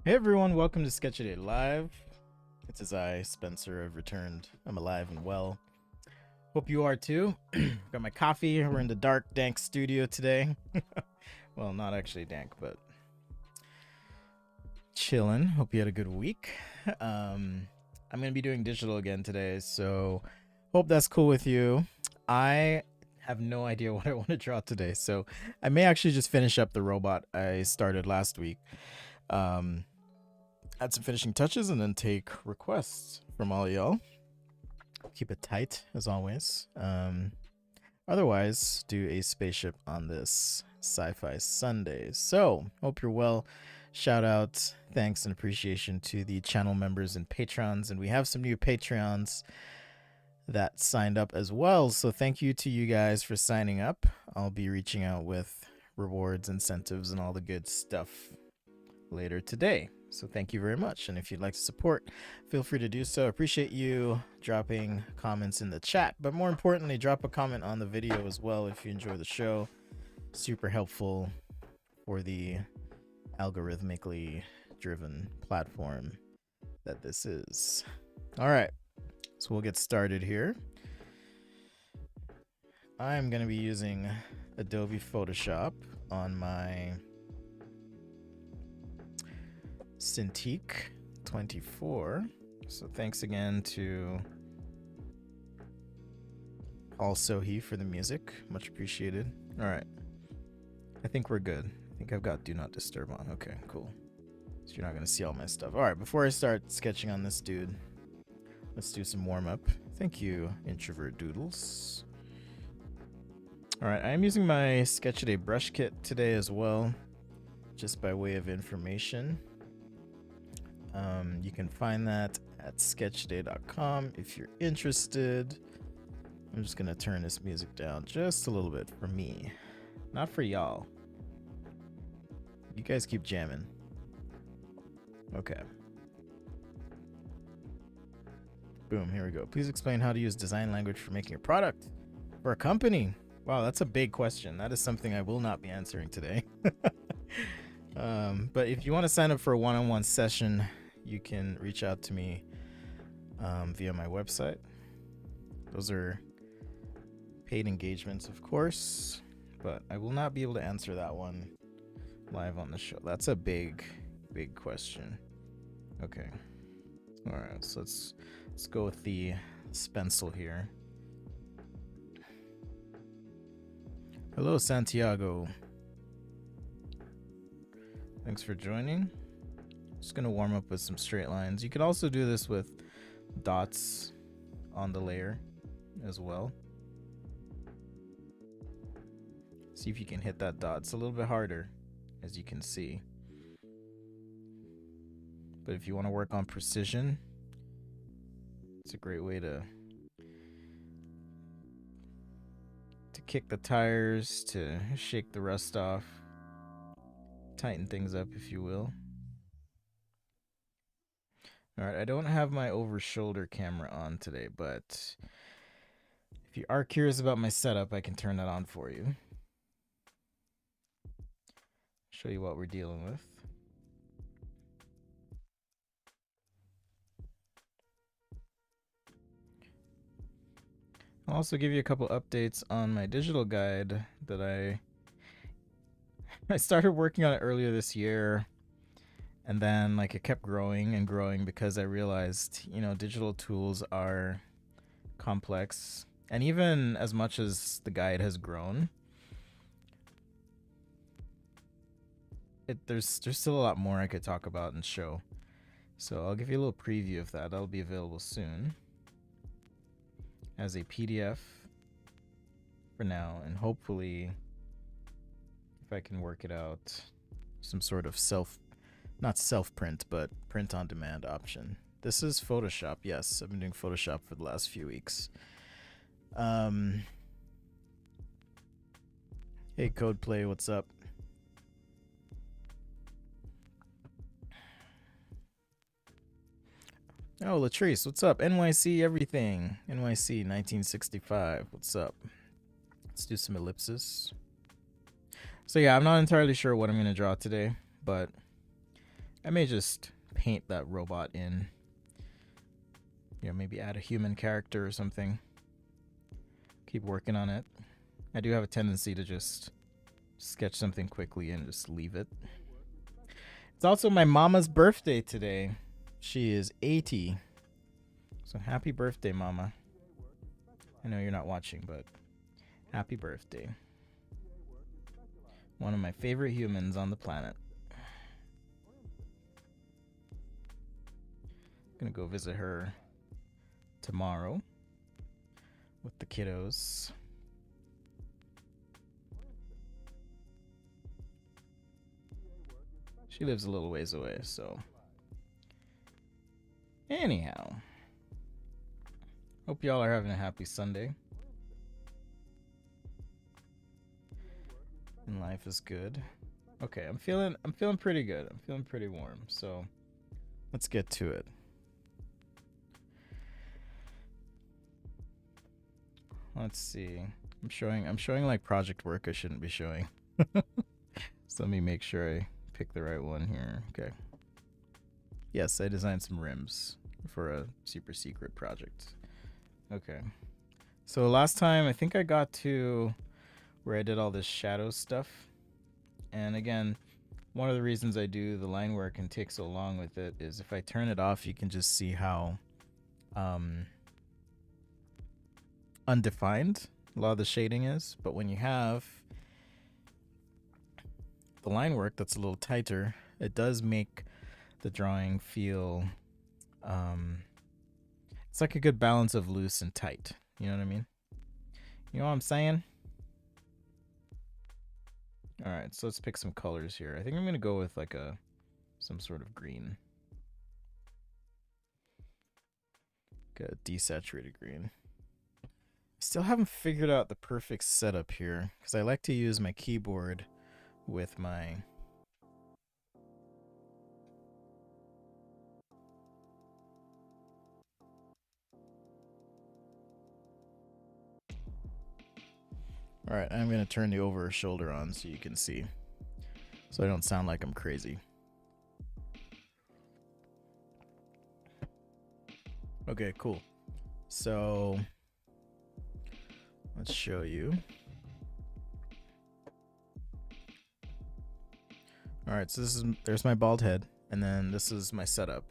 Hey everyone, welcome to Sketch Day Live. It's as I, Spencer, have returned. I'm alive and well. Hope you are too. Got my coffee. We're in the dark, dank studio today. Well, not actually dank, but chilling. Hope you had a good week. I'm gonna be doing digital again today, so hope that's cool with you. I have no idea what I want to draw today, so I may actually just finish up the robot I started last week. Add some finishing touches and then take requests from all y'all. Keep it tight as always. Otherwise, do a spaceship on this Sci-Fi Sunday. So, hope you're well. Shout out, thanks, and appreciation to the channel members and patrons. And we have some new Patreons that signed up as well. So, thank you to you guys for signing up. I'll be reaching out with rewards, incentives, and all the good stuff later today. So thank you very much. And if you'd like to support, feel free to do so. Appreciate you dropping comments in the chat, but more importantly, drop a comment on the video as well if you enjoy the show. Super helpful for the algorithmically driven platform that this is. All right, so we'll get started here. I'm going to be using Adobe Photoshop on my Cintiq 24. So thanks again to Paul Sohi for the music. Much appreciated. All right. I think we're good. I think I've got Do Not Disturb on. Okay, cool. So you're not going to see all my stuff. All right, before I start sketching on this dude, let's do some warm up. Thank you, Introvert Doodles. All right, I am using my Sketchaday brush kit today as well, just by way of information. You can find that at sketchday.com if you're interested. I'm just going to turn this music down just a little bit for me, not for y'all. You guys keep jamming. Okay. Boom, here we go. Please explain how to use design language for making a product for a company. Wow, that's a big question. That is something I will not be answering today. But if you want to sign up for a one-on-one session, you can reach out to me via my website. Those are paid engagements, of course, but I will not be able to answer that one live on the show. That's a big question. Okay. All right, so let's go with the stencil here. Hello, Santiago. Thanks for joining. Just gonna warm up with some straight lines. You could also do this with dots on the layer as well. See if you can hit that dot. It's a little bit harder, as you can see. But if you want to work on precision, it's a great way to kick the tires, to shake the rust off, tighten things up, if you will. All right, I don't have my over-shoulder camera on today, but if you are curious about my setup, I can turn that on for you. Show you what we're dealing with. I'll also give you a couple updates on my digital guide that I started working on it earlier this year, and then like it kept growing and growing because I realized, you know, digital tools are complex, and even as much as the guide has grown, there's still a lot more I could talk about and show. So I'll give you a little preview of that. That'll be available soon as a PDF for now, and hopefully, if I can work it out, some sort of not self-print, but print-on-demand option. This is Photoshop. Yes, I've been doing Photoshop for the last few weeks. Hey, Codeplay, what's up? Oh, Latrice, what's up? NYC everything. NYC 1965, what's up? Let's do some ellipses. So yeah, I'm not entirely sure what I'm going to draw today, but I may just paint that robot in. You know, maybe add a human character or something. Keep working on it. I do have a tendency to just sketch something quickly and just leave it. It's also my mama's birthday today. She is 80. So happy birthday, Mama. I know you're not watching, but happy birthday. One of my favorite humans on the planet. Gonna go visit her tomorrow with the kiddos. She lives a little ways away, so anyhow, hope y'all are having a happy Sunday and life is good. Okay, I'm feeling pretty good. I'm feeling pretty warm, so let's get to it. Let's see. I'm showing like project work I shouldn't be showing. So let me make sure I pick the right one here. Okay. Yes, I designed some rims for a super secret project. Okay. So last time I think I got to where I did all this shadow stuff. And again, one of the reasons I do the line work and take so long with it is if I turn it off, you can just see how undefined a lot of the shading is. But when you have the line work that's a little tighter, it does make the drawing feel it's like a good balance of loose and tight. You know what I mean? You know what I'm saying? All right, so let's pick some colors here. I think I'm gonna go with like some sort of green, like a desaturated green. Still haven't figured out the perfect setup here because I like to use my keyboard with my all right, I'm gonna turn the over shoulder on so you can see, so I don't sound like I'm crazy. Okay, cool. So let's show you. All right, so there's my bald head, and then this is my setup.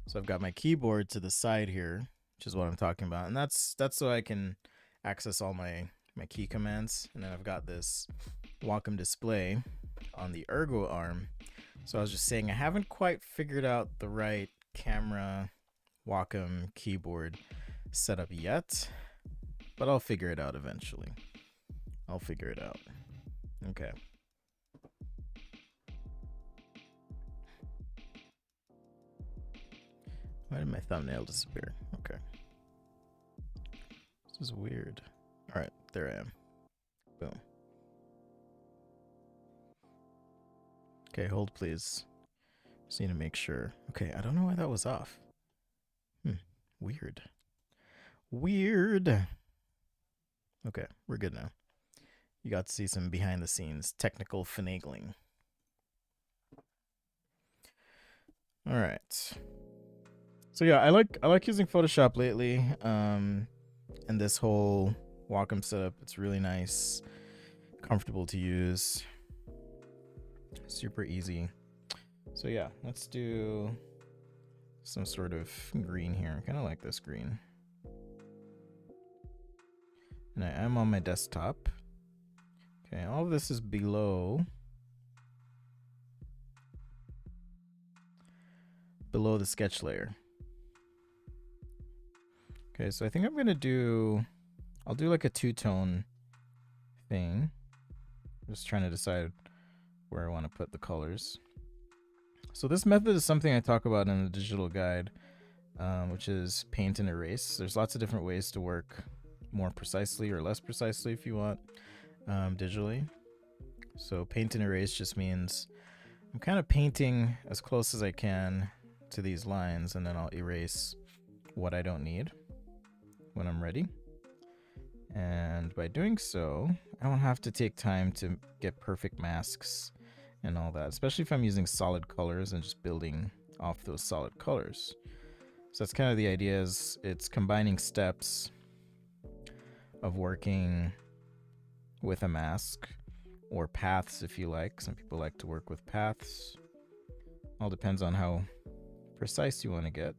So I've got my keyboard to the side here, which is what I'm talking about, and that's so I can access all my key commands. And then I've got this Wacom display on the ergo arm. So I was just saying I haven't quite figured out the right camera Wacom keyboard setup yet, but I'll figure it out eventually. I'll figure it out. Okay. Why did my thumbnail disappear? Okay. This is weird. All right, there I am. Boom. Okay, hold please. Just need to make sure. Okay, I don't know why that was off. Weird. Weird. Okay, we're good now. You got to see some behind the scenes technical finagling. All right. So yeah, I like using Photoshop lately. And this whole Wacom setup, it's really nice, comfortable to use, super easy. So yeah, let's do some sort of green here. I kind of like this green. And I am on my desktop. Okay, all of this is below the sketch layer. Okay, so I think I'm gonna I'll do like a two-tone thing. Just trying to decide where I want to put the colors. So this method is something I talk about in the digital guide, which is paint and erase. There's lots of different ways to work more precisely or less precisely if you want digitally. So paint and erase just means I'm kind of painting as close as I can to these lines, and then I'll erase what I don't need when I'm ready. And by doing so, I don't have to take time to get perfect masks and all that, especially if I'm using solid colors and just building off those solid colors. So that's kind of the idea, is it's combining steps of working with a mask, or paths if you like. Some people like to work with paths. All depends on how precise you want to get.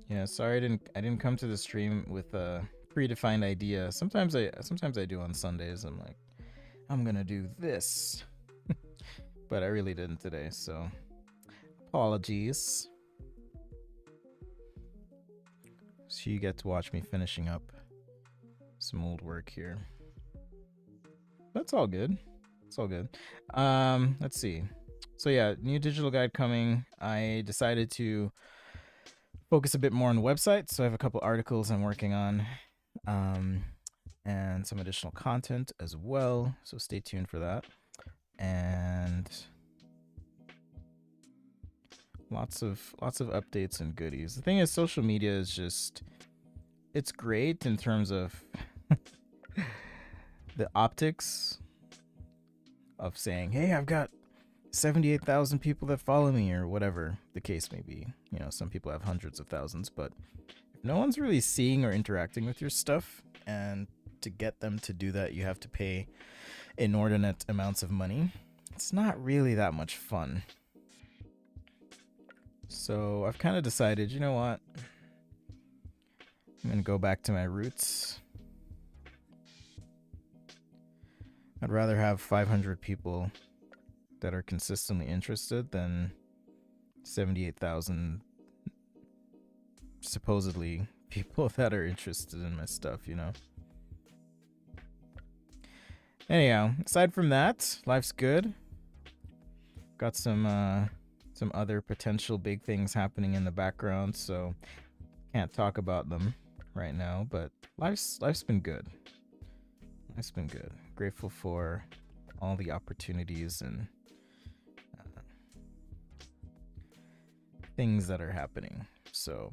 Yeah, sorry I didn't come to the stream with a predefined idea. Sometimes I do on Sundays. I'm like, I'm gonna do this. But I really didn't today, so apologies. So you get to watch me finishing up some old work here. That's all good. It's all good. Let's see. So yeah, new digital guide coming. I decided to focus a bit more on the website, so I have a couple articles I'm working on, and some additional content as well. So stay tuned for that. And lots of updates and goodies. The thing is, social media is just, it's great in terms of the optics of saying, hey, I've got 78,000 people that follow me, or whatever the case may be. You know, some people have hundreds of thousands, but if no one's really seeing or interacting with your stuff, and to get them to do that, you have to pay inordinate amounts of money, it's not really that much fun. So I've kind of decided, you know what? I'm going to go back to my roots. I'd rather have 500 people that are consistently interested than 78,000 supposedly people that are interested in my stuff, you know? Anyhow, aside from that, life's good. Got some other potential big things happening in the background, so can't talk about them right now, but life's been good. Life's been good. Grateful for all the opportunities and things that are happening. So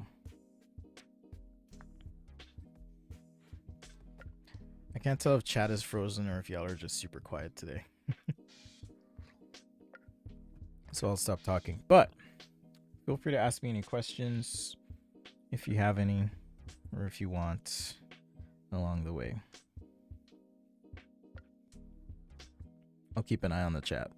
I can't tell if chat is frozen or if y'all are just super quiet today. So I'll stop talking. But feel free to ask me any questions if you have any, or if you want, along the way. I'll keep an eye on the chat.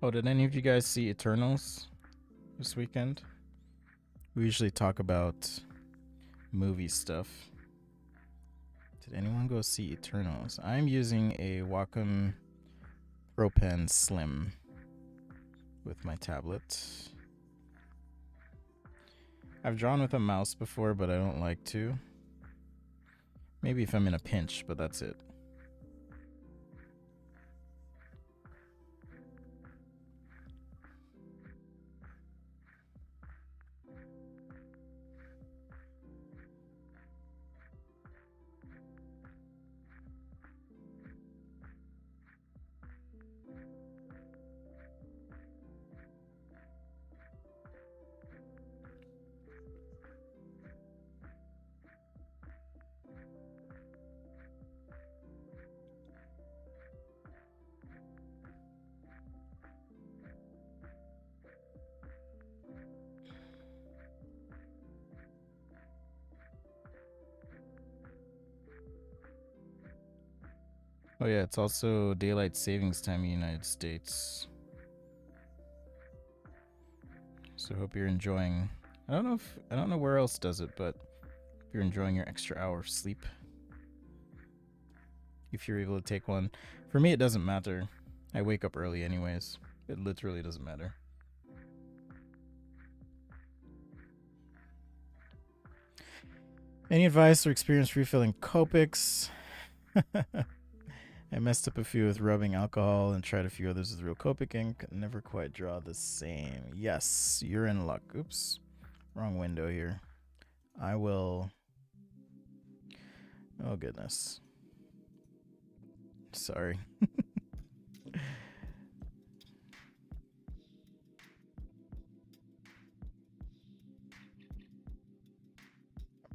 Oh, did any of you guys see Eternals this weekend? We usually talk about movie stuff. Did anyone go see Eternals? I'm using a Wacom Pro Pen Slim with my tablet. I've drawn with a mouse before, but I don't like to. Maybe if I'm in a pinch, but that's it. Oh yeah, it's also daylight savings time in the United States. So So hope you're enjoying. I don't know where else does it, but if you're enjoying your extra hour of sleep, if you're able to take one. For me, it doesn't matter. I wake up early anyways. It literally doesn't matter. Any advice or experience refilling Copics? I messed up a few with rubbing alcohol and tried a few others with real Copic ink. Never quite draw the same. Yes, you're in luck. Oops. Wrong window here. I will... Oh, goodness. Sorry.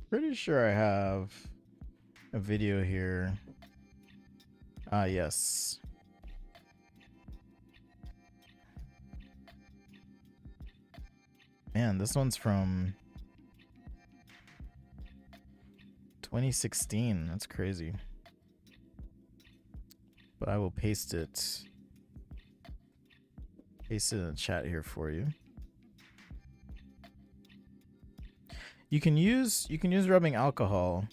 Pretty sure I have a video here. Ah, yes. Man, this one's from 2016. That's crazy. But I will paste it in the chat here for you. You can use rubbing alcohol.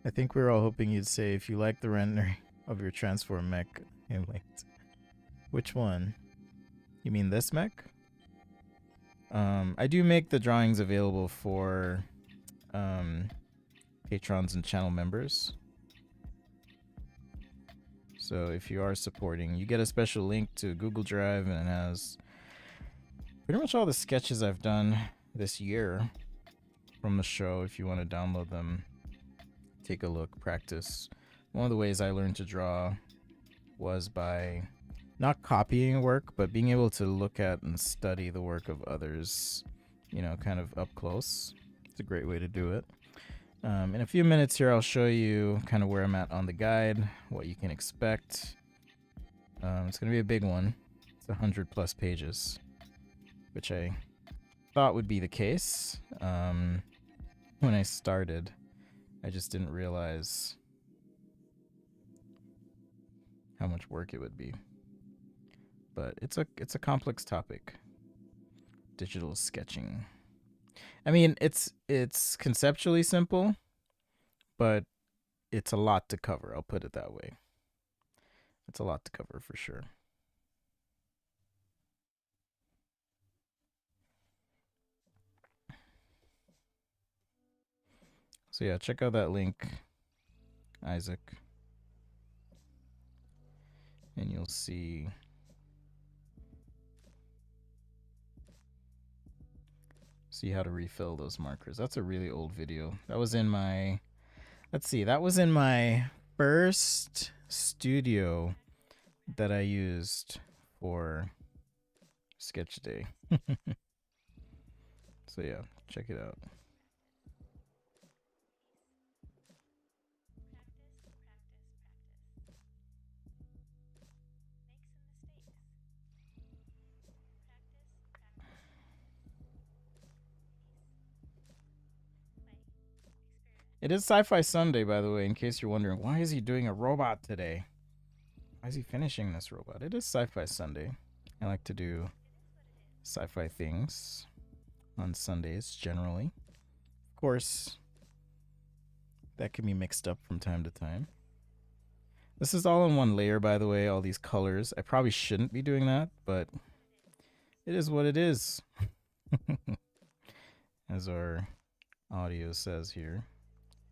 I think we were all hoping you'd say if you like the rendering of your transform mech. Which one? You mean this mech? I do make the drawings available for patrons and channel members. So if you are supporting, you get a special link to Google Drive, and it has pretty much all the sketches I've done this year from the show. If you want to download them, take a look, practice. One of the ways I learned to draw was by not copying work, but being able to look at and study the work of others, you know, kind of up close. It's a great way to do it. In a few minutes here, I'll show you kind of where I'm at on the guide, what you can expect. It's going to be a big one. It's 100+ pages, which I thought would be the case when I started. I just didn't realize how much work it would be. But it's a complex topic. Digital sketching. I mean, it's conceptually simple, but it's a lot to cover. I'll put it that way. It's a lot to cover for sure. So yeah, check out that link, Isaac, and you'll see how to refill those markers. That's a really old video. That was in my, let's see, that was in my first studio that I used for sketch day. So yeah, check it out. It is Sci-Fi Sunday, by the way, in case you're wondering, why is he doing a robot today? Why is he finishing this robot? It is Sci-Fi Sunday. I like to do sci-fi things on Sundays, generally. Of course, that can be mixed up from time to time. This is all in one layer, by the way, all these colors. I probably shouldn't be doing that, but it is what it is. As our audio says here.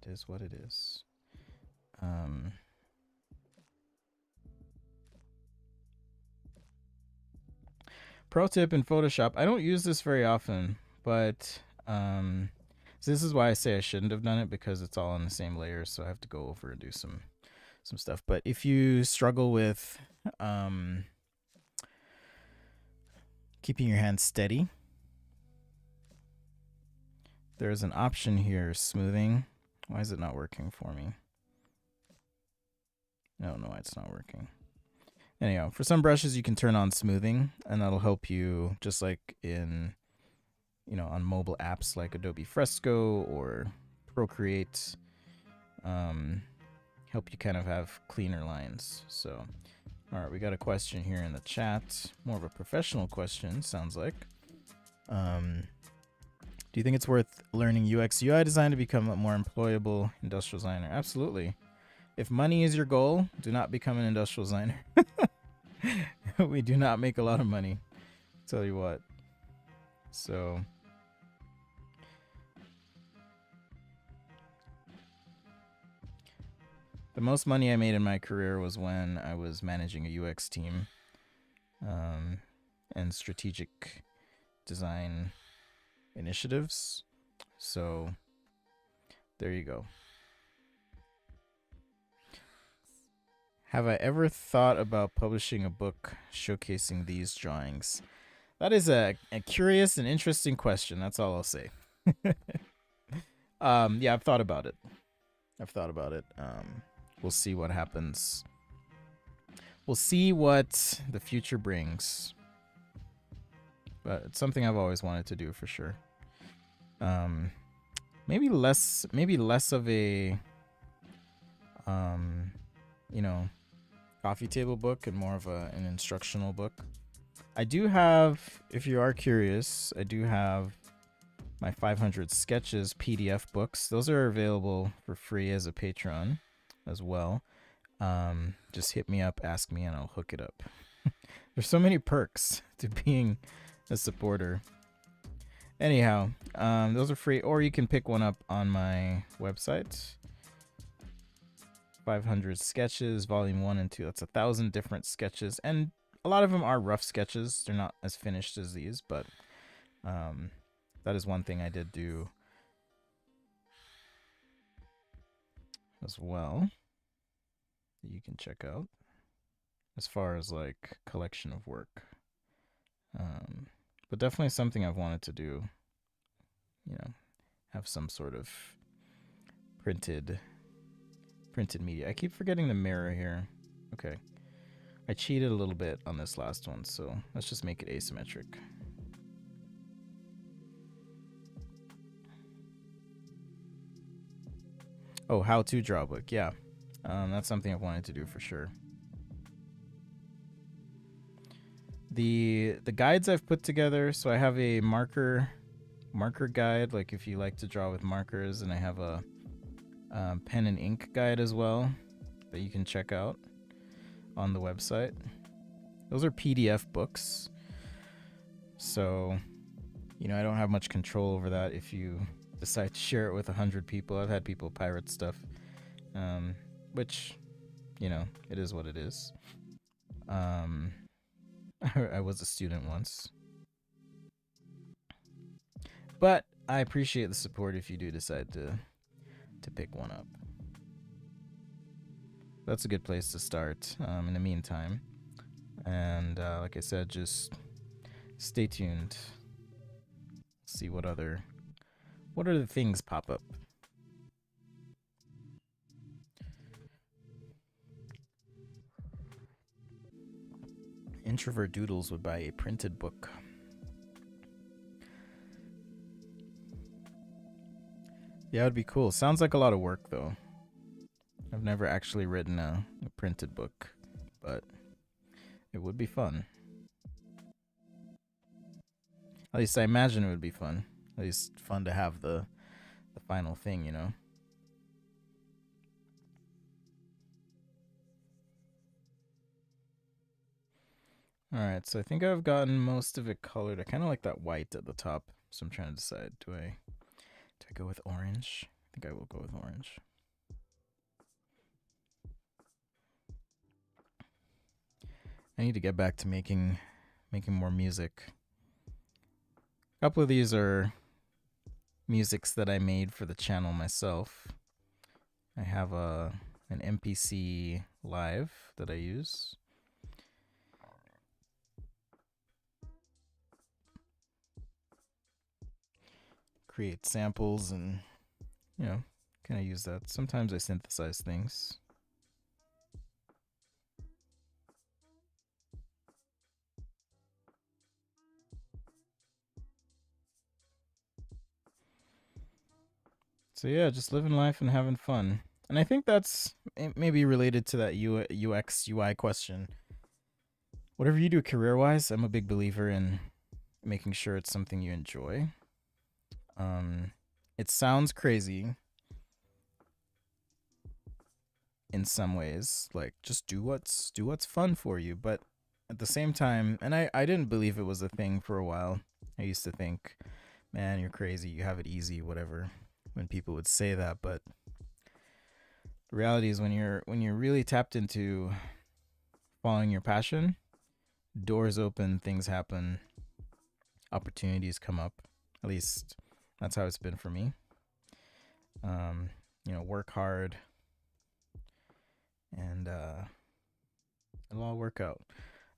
It is what it is. Pro tip in Photoshop. I don't use this very often, but so this is why I say I shouldn't have done it, because it's all on the same layer, so I have to go over and do some stuff. But if you struggle with keeping your hand steady, there's an option here, smoothing. Why is it not working for me? I don't know why it's not working. Anyhow, for some brushes you can turn on smoothing, and that'll help you, just like in, you know, on mobile apps like Adobe Fresco or Procreate. help you kind of have cleaner lines. So, all right, we got a question here in the chat. More of a professional question, sounds like. Do you think it's worth learning UX UI design to become a more employable industrial designer? Absolutely. If money is your goal, do not become an industrial designer. We do not make a lot of money. Tell you what. So the most money I made in my career was when I was managing a UX team, and strategic design initiatives. So there you go. Have I ever thought about publishing a book showcasing these drawings? That is a curious and interesting question. That's all I'll say. Yeah, I've thought about it. We'll see what happens. We'll see what the future brings. But it's something I've always wanted to do for sure. Maybe less of a coffee table book and more of an instructional book. I do have, if you are curious, I do have my 500 sketches PDF books. Those are available for free as a Patreon as well. Just hit me up, ask me, and I'll hook it up. There's so many perks to being a supporter. Anyhow, those are free, or you can pick one up on my website. 500 sketches, volume 1 and 2. That's 1,000 different sketches, and a lot of them are rough sketches. They're not as finished as these, but that is one thing I did do as well that you can check out as far as like collection of work. But definitely something I've wanted to do, have some sort of printed media. I keep forgetting the mirror here. Okay. I cheated a little bit on this last one, so let's just make it asymmetric. Oh, how to draw book. Yeah. That's something I've wanted to do for sure. The guides I've put together, so I have a marker guide, like if you like to draw with markers, and I have a pen and ink guide as well that you can check out on the website. Those are PDF books, so I don't have much control over that. If you decide to share it with 100 people, I've had people pirate stuff, which it is what it is. I was a student once, but I appreciate the support if you do decide to pick one up. That's a good place to start in the meantime. And like I said, just stay tuned. See what other things pop up. Introvert Doodles would buy a printed book. Yeah, it would be cool. Sounds like a lot of work, though. I've never actually written a printed book, but it would be fun. At least I imagine it would be fun. At least fun to have the final thing, Alright, so I think I've gotten most of it colored. I kind of like that white at the top, so I'm trying to decide, do I go with orange? I think I will go with orange. I need to get back to making more music. A couple of these are musics that I made for the channel myself. I have an MPC Live that I use. Create samples and, kind of use that. Sometimes I synthesize things. So yeah, just living life and having fun. And I think that's maybe related to that UX UI question. Whatever you do career wise, I'm a big believer in making sure it's something you enjoy. It sounds crazy in some ways, like just do what's fun for you, but at the same time, and I didn't believe it was a thing for a while. I used to think, man, you're crazy, you have it easy, whatever, when people would say that. But the reality is when you're really tapped into following your passion, doors open, things happen, opportunities come up. At least that's how it's been for me. Work hard and it'll all work out.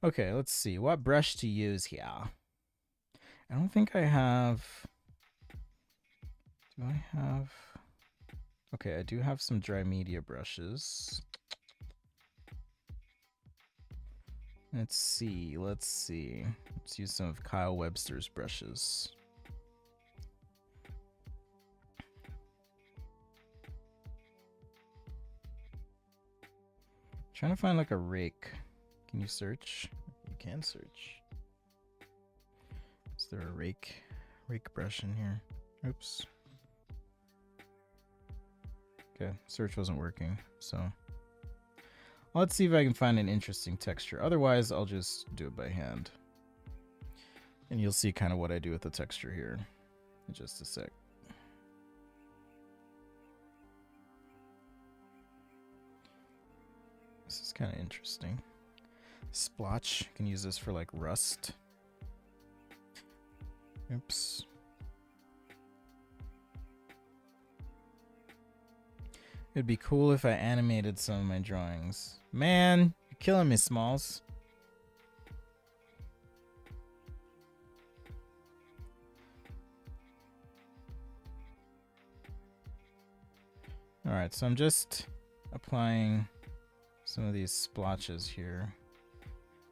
Okay, let's see what brush to use here. I don't think I have. Do I have? Okay, I do have some dry media brushes. Let's see. Let's use some of Kyle Webster's brushes. Trying to find like a rake. Can you search? You can search. Is there a rake brush in here? Oops. Okay, search wasn't working, so let's see if I can find an interesting texture. Otherwise, I'll just do it by hand. And you'll see kind of what I do with the texture here in just a sec. This is kind of interesting. Splotch, you can use this for like rust. Oops. It'd be cool if I animated some of my drawings. Man, you're killing me, Smalls. Alright, so I'm just applying some of these splotches here.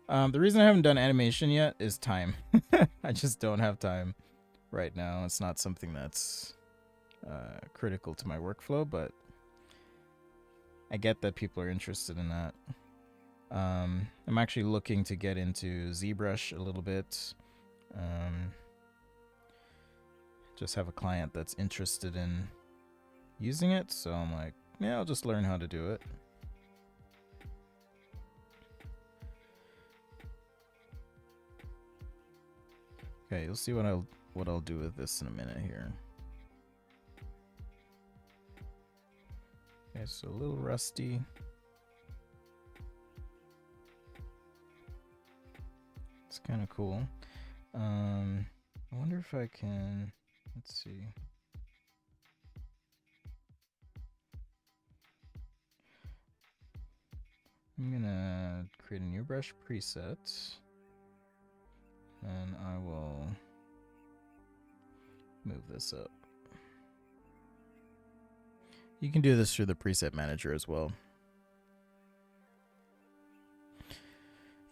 The reason I haven't done animation yet is time. I just don't have time right now. It's not something that's critical to my workflow, but I get that people are interested in that. I'm actually looking to get into ZBrush a little bit. Just have a client that's interested in using it, so I'm like, yeah, I'll just learn how to do it. Okay, you'll see what I'll do with this in a minute here. Okay, so a little rusty. It's kind of cool. I wonder if I can, let's see. I'm gonna create a new brush preset. And I will move this up. You can do this through the preset manager as well.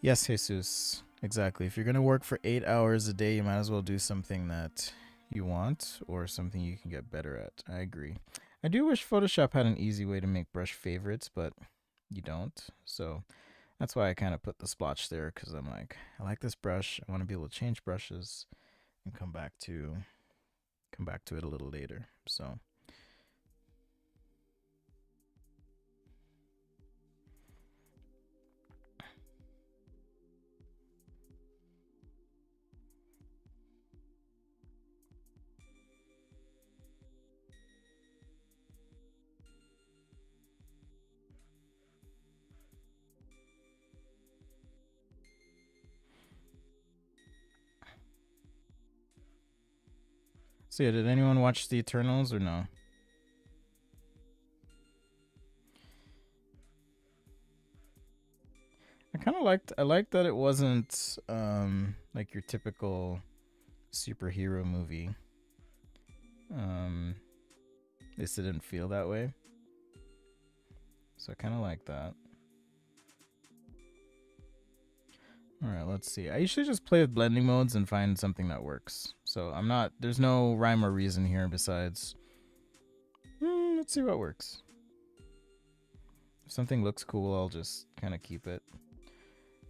Yes, Jesus. Exactly. If you're going to work for 8 hours a day, you might as well do something that you want or something you can get better at. I agree. I do wish Photoshop had an easy way to make brush favorites, but you don't. So that's why I kind of put the splotch there, because I'm like, I like this brush. I want to be able to change brushes and come back to it a little later. So yeah, did anyone watch the Eternals or no? I liked that it wasn't like your typical superhero movie. At least it didn't feel that way. So I kind of like that. Alright, let's see. I usually just play with blending modes and find something that works. So there's no rhyme or reason here besides, let's see what works. If something looks cool, I'll just kind of keep it.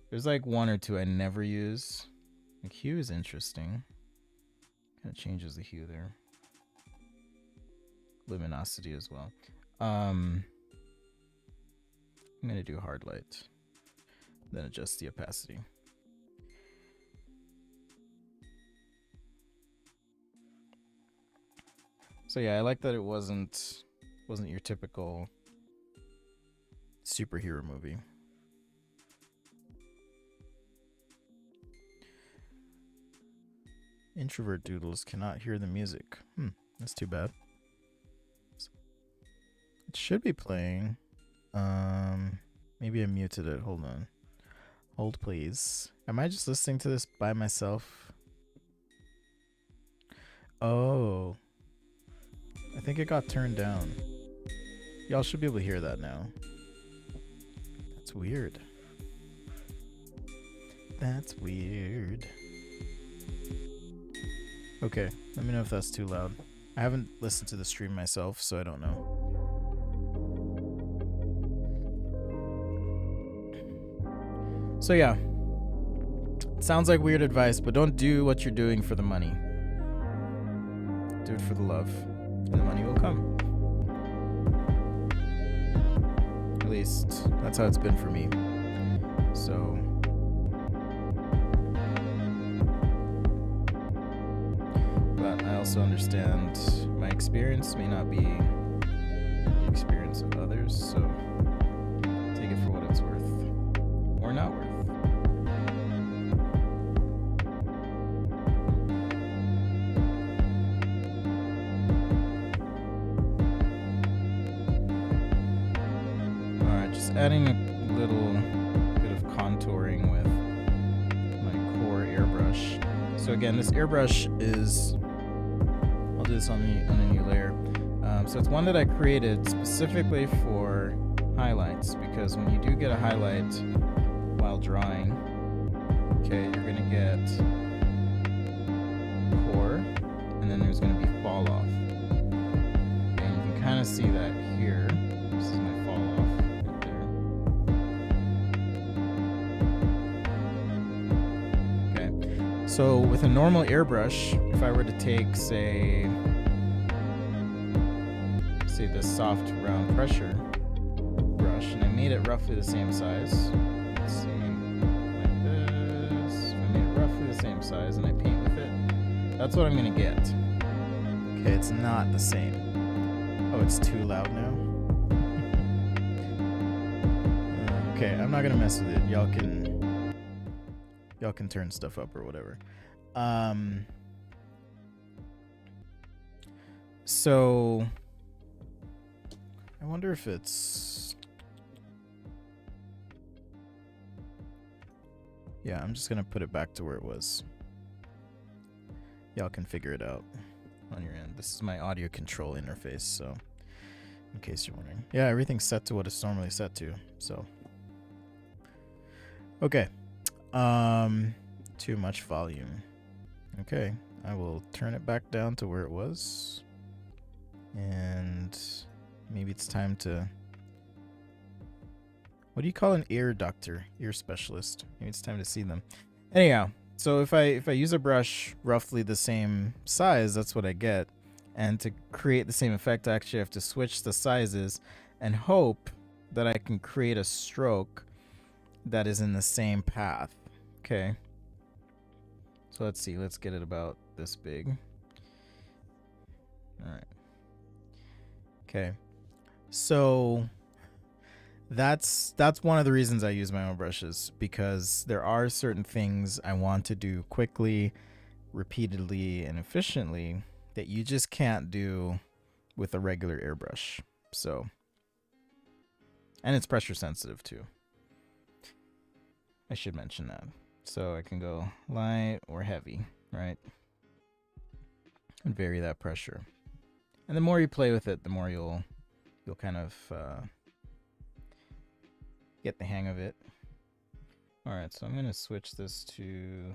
There's like one or two I never use. Like hue is interesting. Kind of changes the hue there. Luminosity as well. I'm gonna do hard light, then adjust the opacity. So yeah, I like that it wasn't your typical superhero movie. Introvert doodles cannot hear the music. That's too bad. It should be playing. Maybe I muted it. Hold on. Hold, please. Am I just listening to this by myself? Oh. I think it got turned down. Y'all should be able to hear that now. That's weird. That's weird. Okay, let me know if that's too loud. I haven't listened to the stream myself, so I don't know. So yeah, sounds like weird advice, but don't do what you're doing for the money. Do it for the love, and the money will come. At least that's how it's been for me. So but I also understand my experience may not be the experience of others, so take it for what it's worth. Or not worth. Alright, just adding a little bit of contouring with my core airbrush. So again, this airbrush is, I'll do this on a new layer. So it's one that I created specifically for highlights, because when you do get a highlight while drawing, okay, you're gonna get core, and then there's gonna be fall off. Okay, and you can kind of see that here. This is my fall off right there. Okay, so with a normal airbrush, if I were to take, say this soft round pressure brush, and I made it roughly the same size. Let's see, like this. If I made it roughly the same size and I paint with it, that's what I'm gonna get. Okay, it's not the same. Oh, it's too loud now. Okay, I'm not gonna mess with it. Y'all can turn stuff up or whatever. So I wonder if it's... Yeah, I'm just gonna put it back to where it was. Y'all can figure it out on your end. This is my audio control interface, so in case you're wondering. Yeah, everything's set to what it's normally set to, so. Okay. Too much volume. Okay, I will turn it back down to where it was. And maybe it's time to... What do you call an ear doctor? Ear specialist. Maybe it's time to see them. Anyhow, so if I use a brush roughly the same size, that's what I get. And to create the same effect, I actually have to switch the sizes and hope that I can create a stroke that is in the same path. Okay. So let's see. Let's get it about this big. All right. Okay. So that's one of the reasons I use my own brushes, because there are certain things I want to do quickly, repeatedly, and efficiently that you just can't do with a regular airbrush. So, and it's pressure sensitive too. I should mention that. So I can go light or heavy, right? And vary that pressure. And the more you play with it, the more you'll kind of get the hang of it. All right, so I'm gonna switch this to,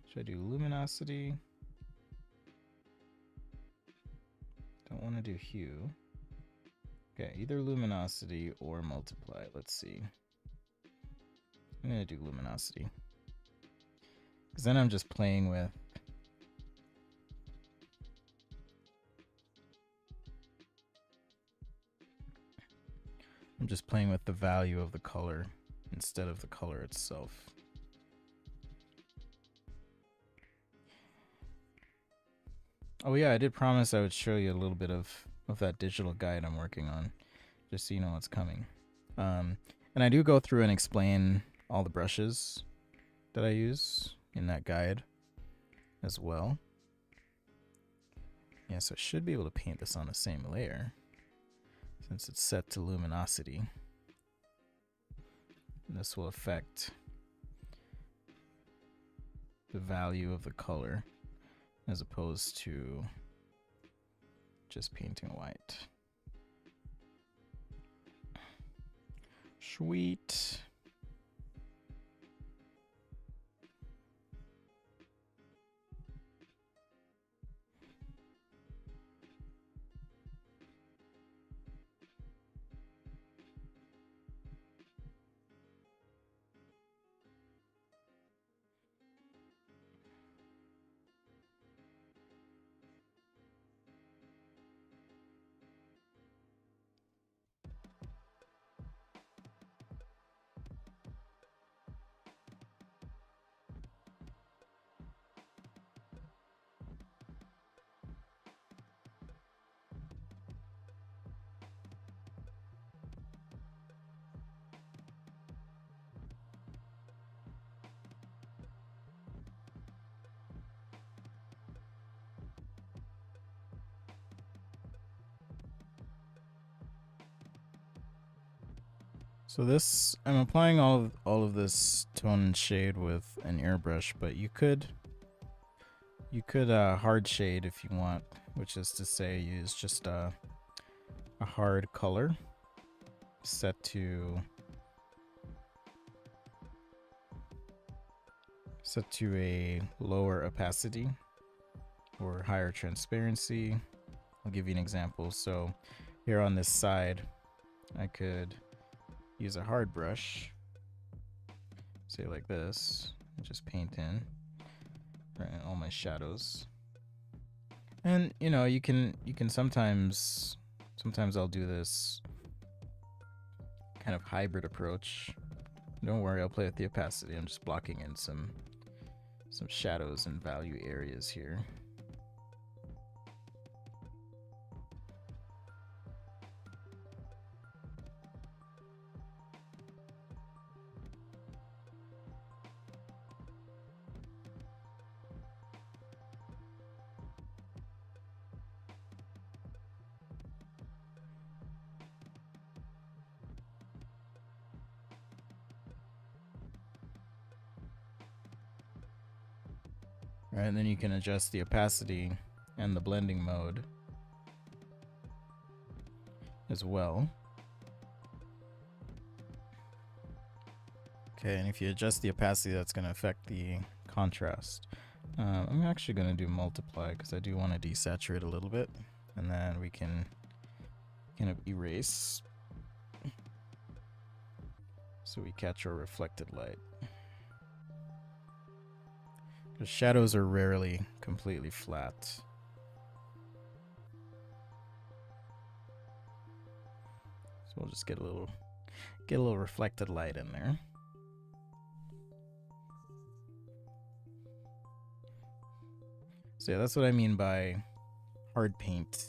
should I do luminosity? Don't want to do hue. Okay, either luminosity or multiply. Let's see. I'm gonna do luminosity. Because then I'm just playing with the value of the color instead of the color itself. Oh yeah, I did promise I would show you a little bit of that digital guide I'm working on, just so you know what's coming. And I do go through and explain all the brushes that I use in that guide as well. Yeah, so I should be able to paint this on the same layer since it's set to luminosity. And this will affect the value of the color as opposed to just painting white. Sweet. So this, I'm applying all of this tone and shade with an airbrush, but you could hard shade if you want, which is to say use just a hard color set to a lower opacity or higher transparency. I'll give you an example. So here on this side, I could use a hard brush, say like this, and just paint in all my shadows. And you know, you can sometimes I'll do this kind of hybrid approach. Don't worry, I'll play with the opacity. I'm just blocking in some shadows and value areas here. Right, and then you can adjust the opacity and the blending mode as well. Okay, and if you adjust the opacity, that's going to affect the contrast. I'm actually going to do multiply because I do want to desaturate a little bit, and then we can kind of erase so we catch our reflected light. Because shadows are rarely completely flat. So we'll just get a little reflected light in there. So yeah, that's what I mean by hard paint.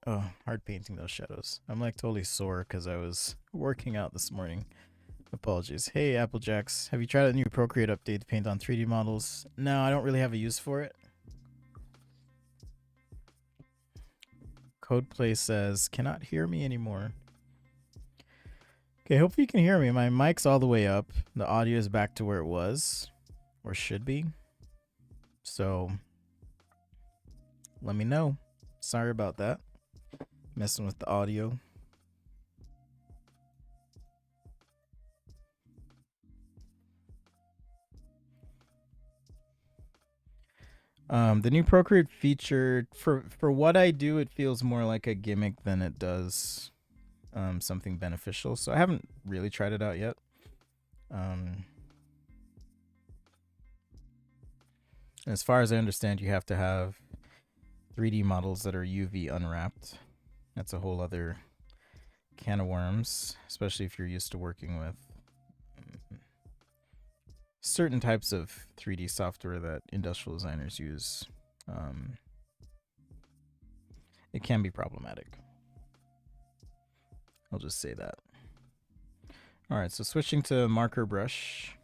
Oh, hard painting those shadows. I'm like totally sore because I was working out this morning. Apologies. Hey, Applejacks. Have you tried a new Procreate update to paint on 3D models? No, I don't really have a use for it. Codeplay says, cannot hear me anymore. Okay, hopefully you can hear me. My mic's all the way up. The audio is back to where it was, or should be. So, let me know. Sorry about that. Messing with the audio. The new Procreate feature, for what I do, it feels more like a gimmick than it does something beneficial. So I haven't really tried it out yet. As far as I understand, you have to have 3D models that are UV unwrapped. That's a whole other can of worms, especially if you're used to working with certain types of 3D software that industrial designers use. It can be problematic. I'll just say that. All right, so switching to marker brush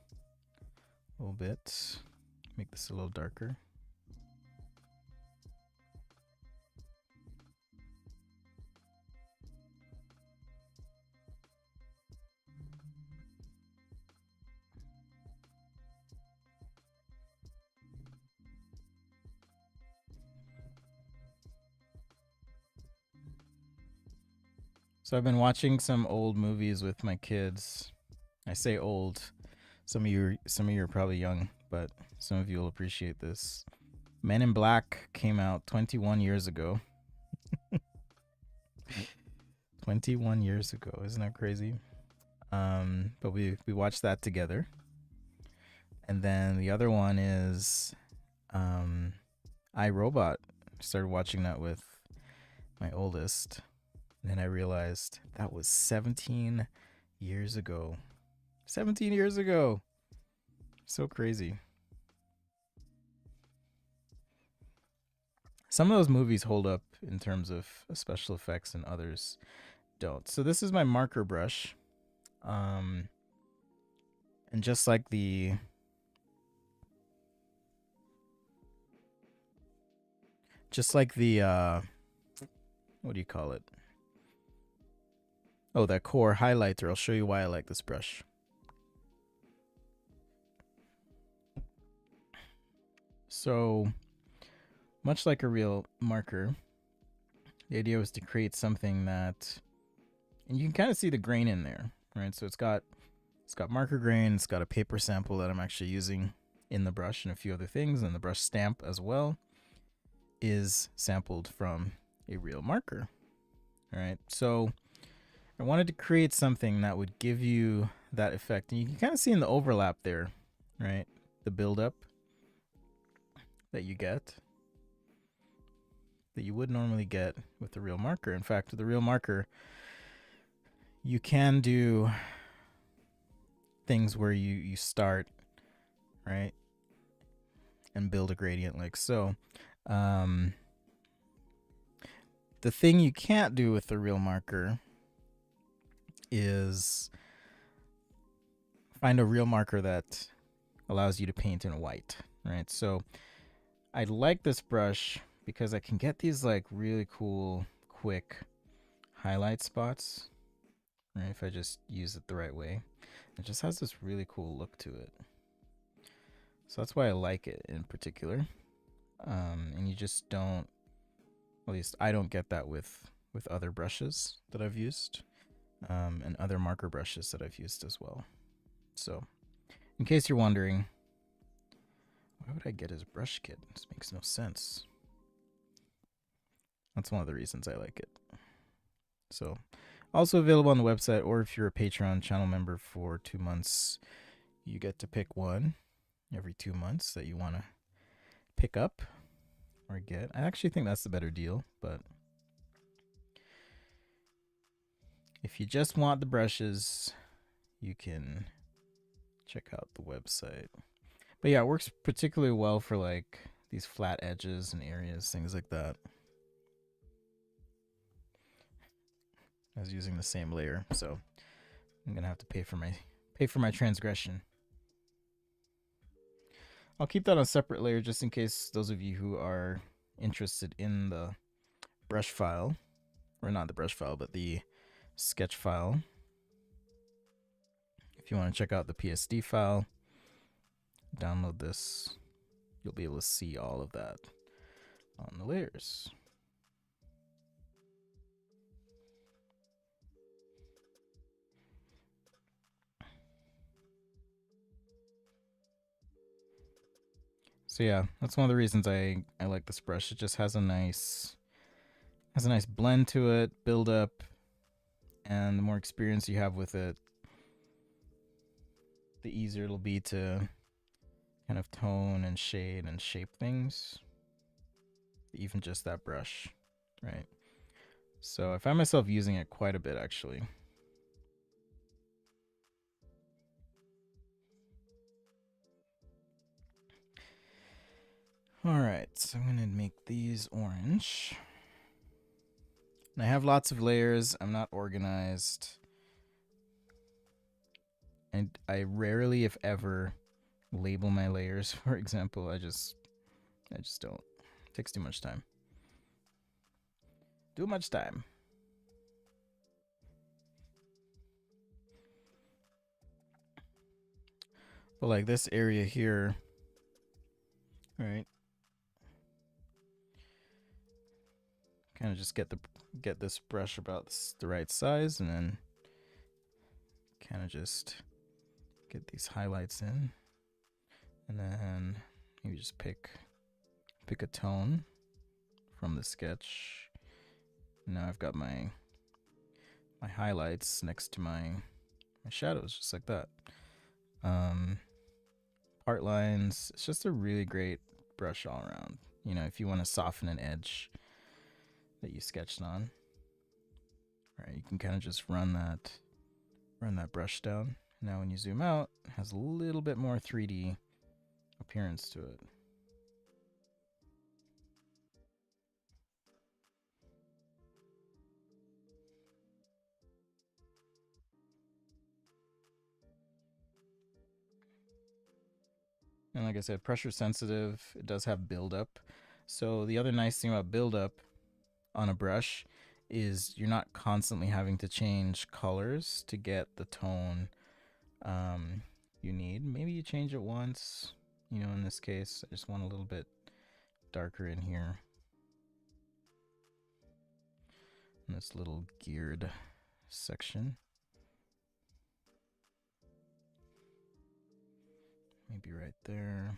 a little bit, make this a little darker. So I've been watching some old movies with my kids. I say old. Some of you are probably young, but some of you will appreciate this. Men in Black came out 21 years ago. 21 years ago, isn't that crazy? But we watched that together. And then the other one is I, Robot. Started watching that with my oldest. And then I realized that was 17 years ago. 17 years ago. So crazy. Some of those movies hold up in terms of special effects and others don't. So this is my marker brush. And just like the what do you call it? Oh, that core highlighter. I'll show you why I like this brush. So, much like a real marker, the idea was to create something that, and you can kind of see the grain in there, right? So it's got marker grain, it's got a paper sample that I'm actually using in the brush and a few other things, and the brush stamp as well is sampled from a real marker. All right, so I wanted to create something that would give you that effect. And you can kind of see in the overlap there, right? The buildup that you get that you would normally get with the real marker. In fact, with the real marker, you can do things where you start, right? And build a gradient like so. The thing you can't do with the real marker is find a real marker that allows you to paint in white, right? So I like this brush because I can get these like really cool, quick highlight spots, right? If I just use it the right way. It just has this really cool look to it. So that's why I like it in particular. And you just don't, at least I don't get that with other brushes that I've used. And other marker brushes that I've used as well. So, in case you're wondering, why would I get his brush kit? This makes no sense. That's one of the reasons I like it. So, also available on the website, or if you're a Patreon channel member for 2 months, you get to pick one every 2 months that you want to pick up or get. I actually think that's the better deal, but if you just want the brushes, you can check out the website. But yeah, it works particularly well for like these flat edges and areas, things like that. I was using the same layer, so I'm gonna have to pay for my transgression. I'll keep that on a separate layer just in case those of you who are interested in the brush file, or not the brush file, but the sketch file. If you want to check out the PSD file, download this. You'll be able to see all of that on the layers. So yeah, that's one of the reasons I like this brush. It just has a nice blend to it, build up, And the more experience you have with it, the easier it'll be to kind of tone and shade and shape things. Even just that brush, right? So I find myself using it quite a bit, actually. All right, so I'm gonna make these orange. And I have lots of layers. I'm not organized. And I rarely, if ever, label my layers, for example. I just don't. It takes too much time. Too much time. But like this area here, right? Kind of just get this brush about the right size, and then kind of just get these highlights in, and then maybe just pick a tone from the sketch. Now I've got my highlights next to my shadows, just like that. Part lines, it's just a really great brush all around. You know, if you want to soften an edge that you sketched on, right, you can kind of just run that brush down. Now when you zoom out, it has a little bit more 3D appearance to it. And like I said, pressure sensitive, it does have buildup. So the other nice thing about buildup on a brush is you're not constantly having to change colors to get the tone you need. Maybe you change it once. You know, in this case, I just want a little bit darker in here. In this little geared section. Maybe right there.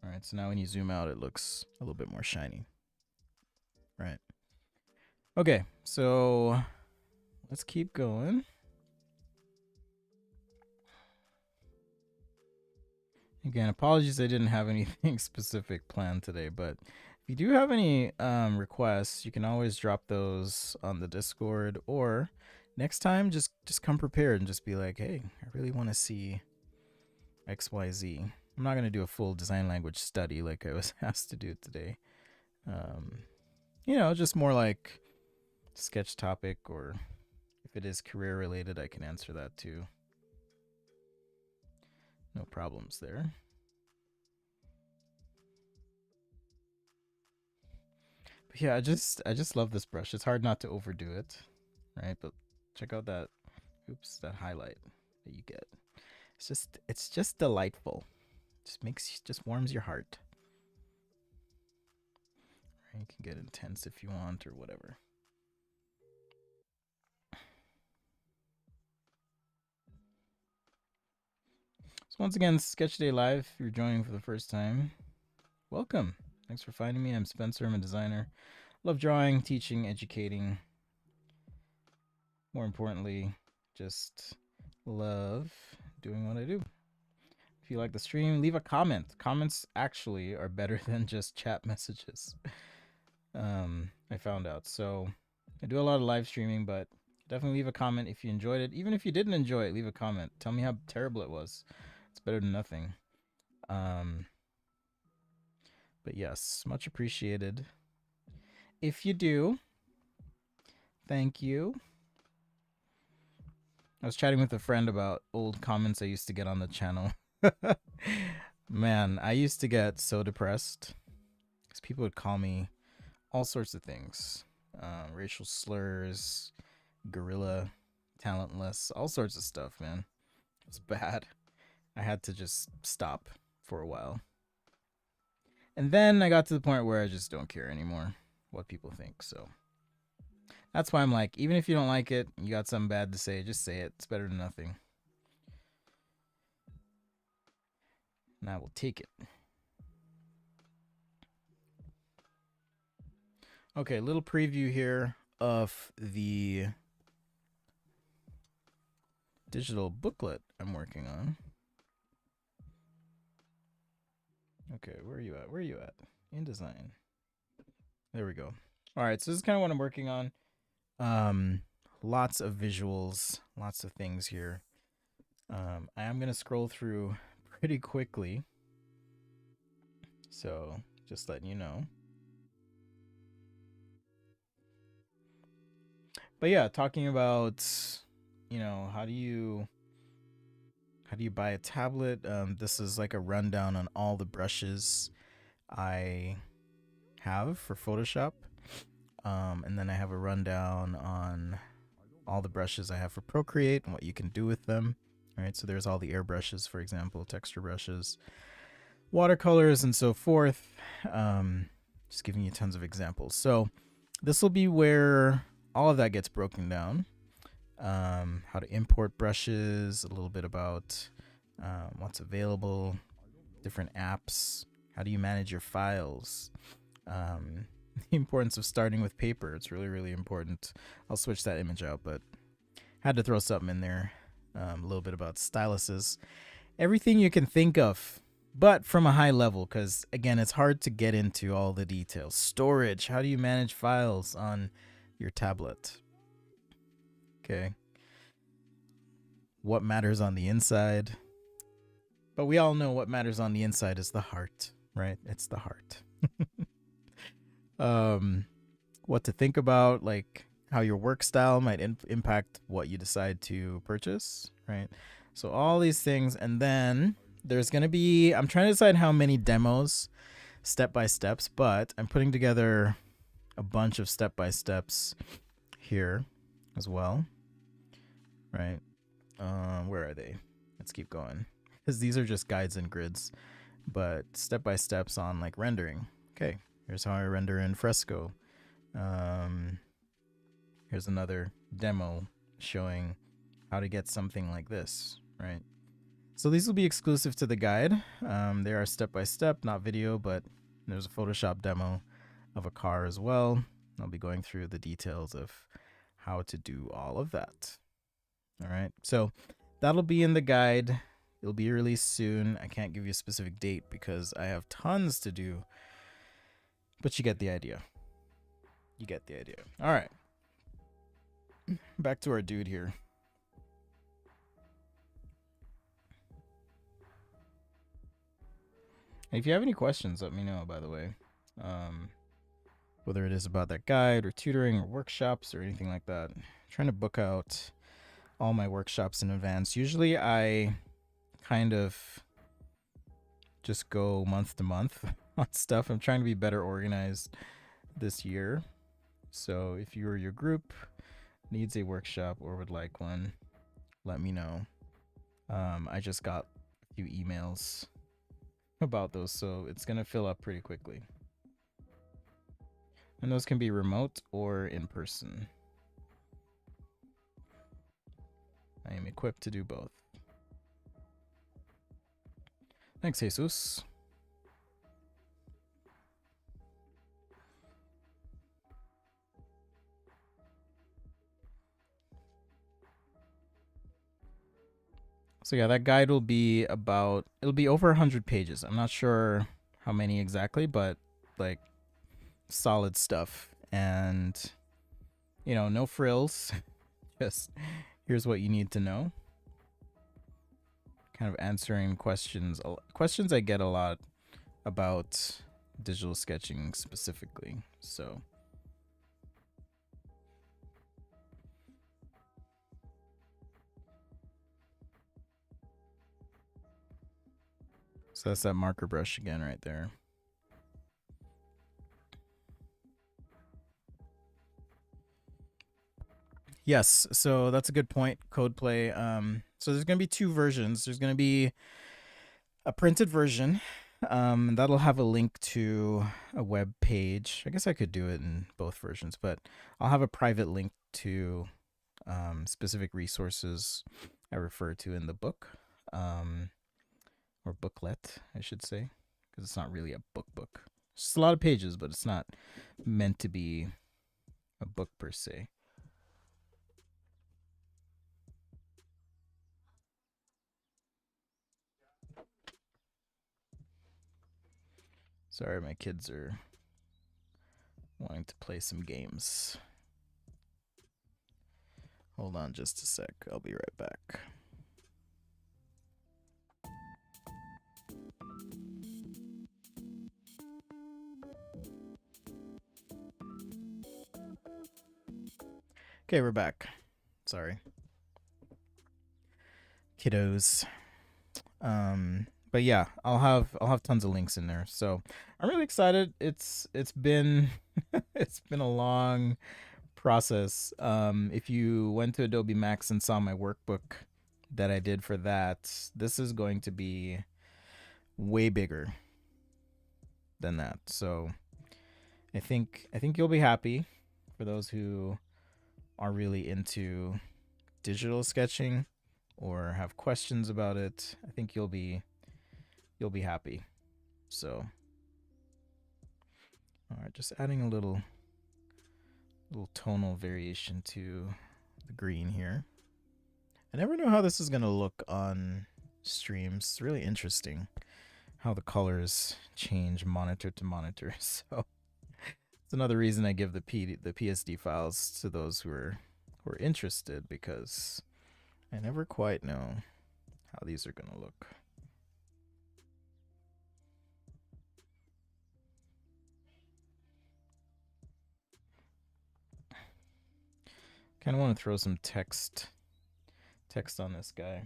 All right, so now when you zoom out, it looks a little bit more shiny. Right. Okay, so let's keep going. Again, apologies I didn't have anything specific planned today, but if you do have any requests, you can always drop those on the Discord, or next time just come prepared and just be like, hey, I really want to see XYZ. I'm not going to do a full design language study like I was asked to do today. You know, just more like sketch topic, or if it is career related, I can answer that too. No problems there. But yeah, I just love this brush. It's hard not to overdo it, right? But check out that that highlight that you get. It's just delightful. Just warms your heart. Right? You can get intense if you want, or whatever. So once again, Sketch Day Live. If you're joining for the first time, welcome. Thanks for finding me. I'm Spencer. I'm a designer. Love drawing, teaching, educating. More importantly, just love doing what I do. If you like the stream, leave a comment. Comments actually are better than just chat messages. I found out. So I do a lot of live streaming, but definitely leave a comment if you enjoyed it. Even if you didn't enjoy it, leave a comment. Tell me how terrible it was. It's better than nothing. But yes, much appreciated. If you do, thank you. I was chatting with a friend about old comments I used to get on the channel. Man, I used to get so depressed because people would call me all sorts of things. Racial slurs, gorilla, talentless, all sorts of stuff, man. It was bad. I had to just stop for a while. And then I got to the point where I just don't care anymore what people think. So that's why I'm like, even if you don't like it, you got something bad to say, just say it. It's better than nothing. And I will take it. Okay, little preview here of the digital booklet I'm working on. Okay, where are you at? Where are you at? InDesign. There we go. All right, so this is kind of what I'm working on. Lots of visuals, lots of things here. I am gonna scroll through pretty quickly, so just letting you know. But yeah, talking about, you know, how do you buy a tablet? This is like a rundown on all the brushes I have for Photoshop. And then I have a rundown on all the brushes I have for Procreate and what you can do with them. All right, so there's all the airbrushes, for example, texture brushes, watercolors, and so forth. Just giving you tons of examples. So this will be where all of that gets broken down. How to import brushes, a little bit about what's available, different apps, how do you manage your files, the importance of starting with paper. It's really, really important. I'll switch that image out, but had to throw something in there. A little bit about styluses, everything you can think of, but from a high level, because again, it's hard to get into all the details. Storage, how do you manage files on your tablet? Okay. What matters on the inside? But we all know what matters on the inside is the heart, right? It's the heart. What to think about, like how your work style might impact what you decide to purchase, right? So all these things, and then there's going to be, I'm trying to decide how many demos, step-by-steps, but I'm putting together a bunch of step-by-steps here as well, right? Where are they? Let's keep going, because these are just guides and grids, but step-by-steps on like rendering. Okay, here's how I render in Fresco. Here's another demo showing how to get something like this, right? So these will be exclusive to the guide. They are step-by-step, not video, but there's a Photoshop demo of a car as well. I'll be going through the details of how to do all of that. All right, so that'll be in the guide. It'll be released soon. I can't give you a specific date because I have tons to do, but you get the idea. You get the idea. All right, back to our dude here. If you have any questions, let me know, by the way. Whether it is about that guide or tutoring or workshops or anything like that. I'm trying to book out all my workshops in advance. Usually I kind of just go month to month on stuff. I'm trying to be better organized this year. So if you or your group needs a workshop or would like one, let me know. I just got a few emails about those, so it's gonna fill up pretty quickly. And those can be remote or in person. I am equipped to do both. Thanks, Jesus. So yeah, that guide will be about, it'll be over 100 pages. I'm not sure how many exactly, but like solid stuff. And, you know, no frills. Just here's what you need to know. Kind of answering questions I get a lot about digital sketching specifically. So that's that marker brush again right there. Yes, so that's a good point. Codeplay. So there's gonna be two versions. There's gonna be a printed version. That'll have a link to a web page. I guess I could do it in both versions, but I'll have a private link to specific resources I refer to in the book, or booklet, I should say, because it's not really a book. It's just a lot of pages, but it's not meant to be a book per se. Sorry, my kids are wanting to play some games. Hold on just a sec. I'll be right back. Okay, we're back. Sorry. Kiddos. But yeah, I'll have tons of links in there. So I'm really excited. It's been it's been a long process. If you went to Adobe Max and saw my workbook that I did for that, this is going to be way bigger than that. So I think you'll be happy for those who are really into digital sketching or have questions about it. I think you'll be happy. So all right, just adding a little tonal variation to the green here. I never know how this is going to look on streams. It's really interesting how the colors change monitor to monitor. So it's another reason I give the PSD files to those who are interested, because I never quite know how these are going to look. Kind of want to throw some text on this guy.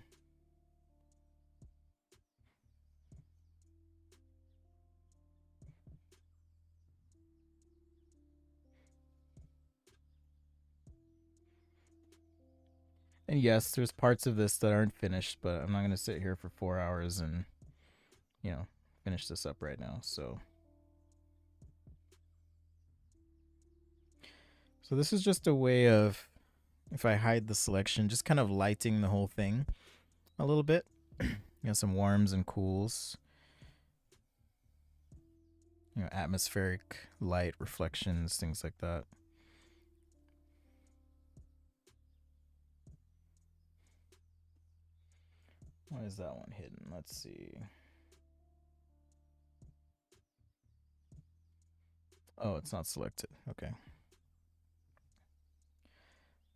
And yes, there's parts of this that aren't finished, but I'm not going to sit here for 4 hours and, finish this up right now. So this is just a way of, if I hide the selection, just kind of lighting the whole thing a little bit. Some warms and cools. Atmospheric light reflections, things like that. Why is that one hidden? Let's see. Oh, it's not selected. Okay.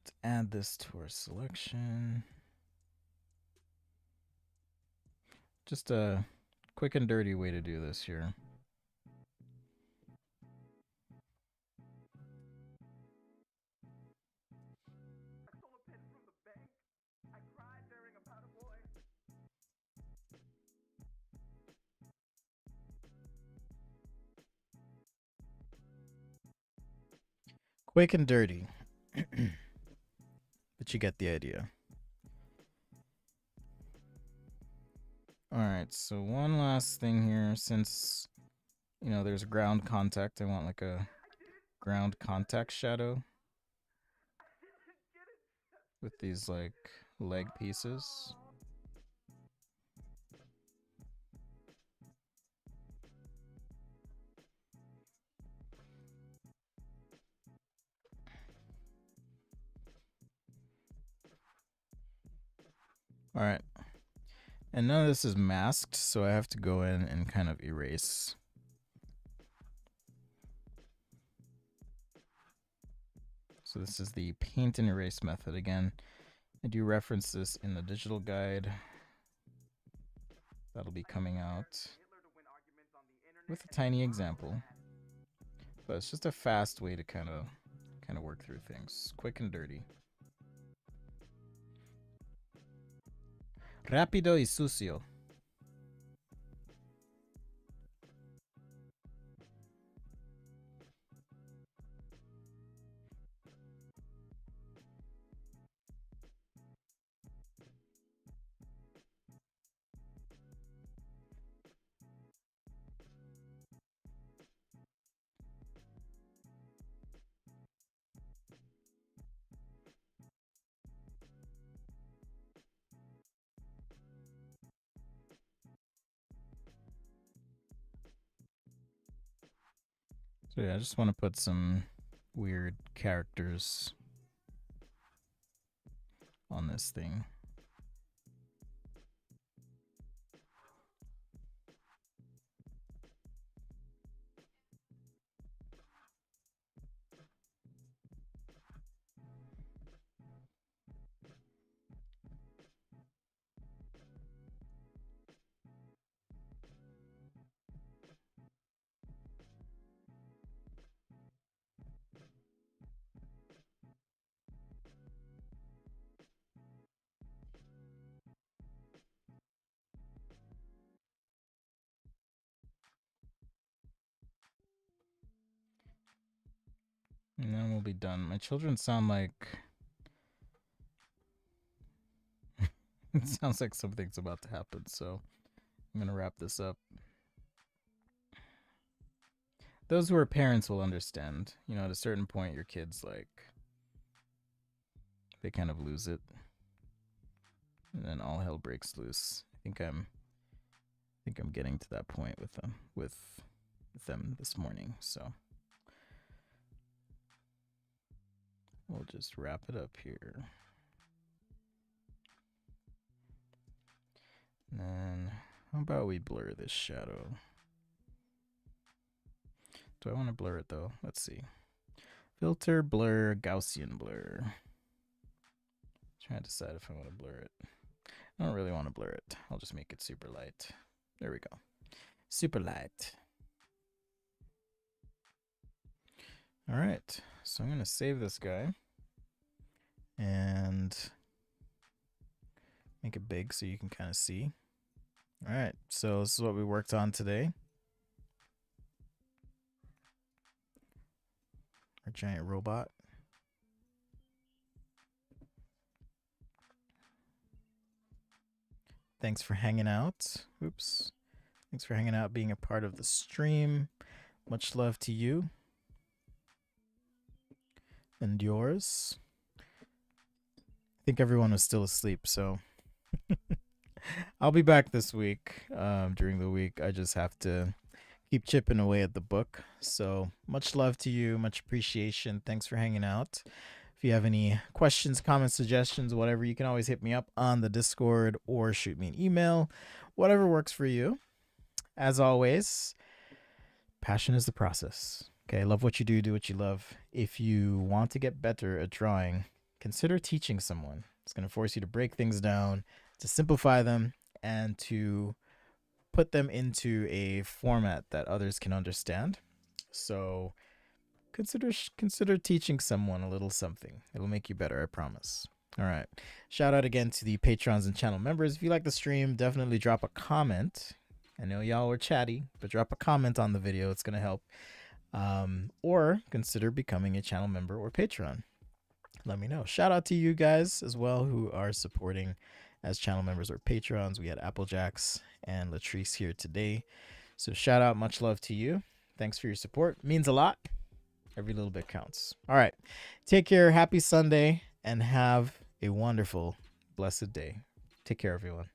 Let's add this to our selection. Just a quick and dirty way to do this here. Quick and dirty. But you get the idea. Alright, so one last thing here. Since, there's ground contact, I want like a ground contact shadow with these like leg pieces. All right. And none of this is masked, so I have to go in and kind of erase. So this is the paint and erase method. Again, I do reference this in the digital guide. That'll be coming out with a tiny example. But it's just a fast way to kind of work through things. Quick and dirty. Rápido y sucio. So yeah, I just want to put some weird characters on this thing. And then we'll be done. My children sound like... it sounds like something's about to happen, so I'm going to wrap this up. Those who are parents will understand. You know, at a certain point, your kids, like, they kind of lose it. And then all hell breaks loose. I think I'm getting to that point with them this morning, so we'll just wrap it up here. And then how about we blur this shadow? Do I want to blur it though? Let's see. Filter, blur, Gaussian blur. Trying to decide if I want to blur it. I don't really want to blur it. I'll just make it super light. There we go. Super light. All right. So I'm going to save this guy and make it big so you can kind of see. All right. So this is what we worked on today. Our giant robot. Thanks for hanging out. Oops. Thanks for hanging out, being a part of the stream. Much love to you and yours. I think everyone was still asleep, so I'll be back this week. During the week, I just have to keep chipping away at the book. So much love to you, much appreciation. Thanks for hanging out. If you have any questions, comments, suggestions, whatever, you can always hit me up on the Discord or shoot me an email. Whatever works for you. As always, passion is the process. Okay, love what you do, do what you love. If you want to get better at drawing, consider teaching someone. It's going to force you to break things down, to simplify them, and to put them into a format that others can understand. So consider teaching someone a little something. It'll make you better, I promise. All right. Shout out again to the patrons and channel members. If you like the stream, definitely drop a comment. I know y'all were chatty, but drop a comment on the video. It's going to help. Or consider becoming a channel member or patron. Let me know. Shout out to you guys as well who are supporting as channel members or patrons. We had Applejacks and Latrice here today. So shout out, much love to you. Thanks for your support. Means a lot. Every little bit counts. All right. Take care. Happy Sunday and have a wonderful, blessed day. Take care, everyone.